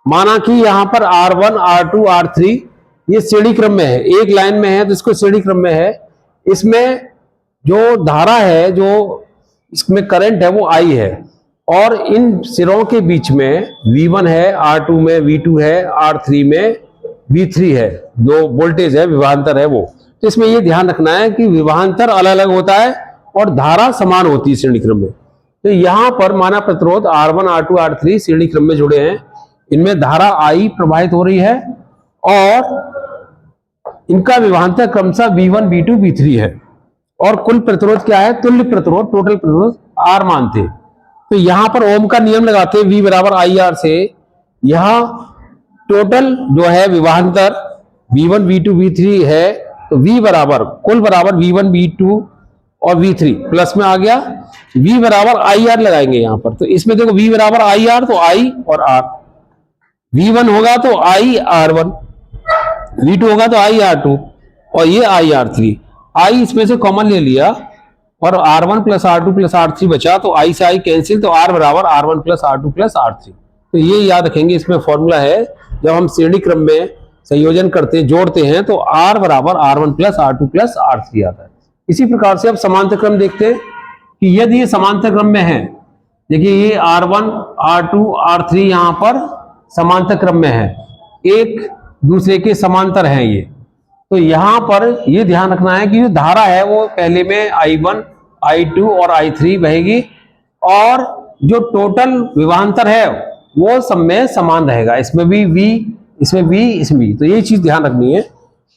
माना कि यहाँ पर R1, R2, R3 ये श्रेणी क्रम में है, एक लाइन में है तो इसको श्रेणी क्रम में है। इसमें जो धारा है, जो इसमें करंट है वो I है, और इन सिरों के बीच में V1 है, R2 में V2 है, R3 में V3 है, जो वोल्टेज है विभवांतर है वो। तो इसमें ये ध्यान रखना है कि विभवांतर अलग अलग होता है और धारा समान होती है श्रेणी क्रम में। तो यहां पर माना प्रतिरोध R1, R2, R3 श्रेणी क्रम में जुड़े हैं, इनमें धारा I प्रवाहित हो रही है और इनका विभवांतर क्रमशः V1, V2, V3 है, और कुल प्रतिरोध क्या है, तुल्य प्रतिरोध, टोटल प्रतिरोध R मानते। तो यहां पर ओम का नियम लगाते V बराबर IR से, यहां टोटल जो है विभवांतर V1, V2, V3 है, तो V बराबर कुल बराबर V1, V2 और V3 प्लस में आ गया, V बराबर IR लगाएंगे यहां पर। तो इसमें देखो V बराबर IR, तो I और R, V1 होगा तो I R1, V2 होगा तो I R2 और ये I R3। I इसमें से कॉमन ले लिया और R1 plus R2 plus R3 बचा, तो I से I कैंसिल, तो R बराबर R1 plus R2 plus R3। तो ये याद रखेंगे, इसमें फॉर्मूला है, जब हम श्रेणी क्रम में संयोजन करते हैं, जोड़ते हैं, तो R बराबर R1 plus R2 plus R3 आता है। इसी प्रकार से अब समांतर क्रम देखते हैं कि यदि ये समांतर क्रम में है, देखिए ये R1, R2, R3 यहां पर समांतर क्रम में है, एक दूसरे के समांतर हैं ये। तो यहां पर ये ध्यान रखना है कि जो धारा है वो पहले में I1, I2 और I3 बहेगी, और जो टोटल विभवांतर है वो सब में समान रहेगा, इसमें भी V, इसमें V, इसमें भी। तो ये चीज ध्यान रखनी है।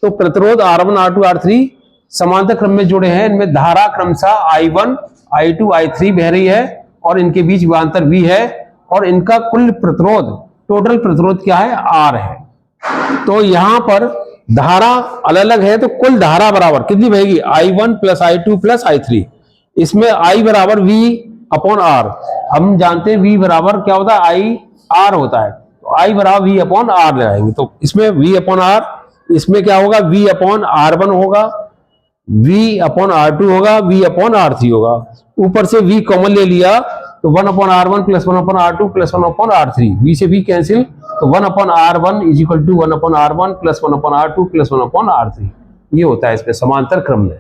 तो प्रतिरोध R1, R2, R3 समांतर क्रम में जुड़े हैं, इनमें धारा क्रमशः I1, I2, I3 बह रही है और इनके बीच विभवांतर V है, और इनका कुल प्रतिरोध, टोटल प्रतिरोध क्या है, R है। तो यहां पर धारा अलग अलग है, तो कुल धारा बराबर कितनी बहेगी, I1 plus I2 plus I3। इसमें I बराबर V अपॉन R, हम जानते हैं V बराबर क्या होता है, I R होता है, तो I बराबर V अपॉन R लगाएंगे। तो इसमें V अपॉन R, इसमें क्या होगा, V अपॉन R1 होगा, V अपॉन R2 होगा, V अपॉन R3 होगा। ऊपर से V कॉमन ले लिया, तो 1 upon R1 plus 1 upon R2 plus 1 upon R3, V से V कैंसिल, तो 1 upon R1 is equal to 1 upon R1 plus 1 upon R2 plus 1 upon R3। ये होता है इसमें समांतर क्रम में।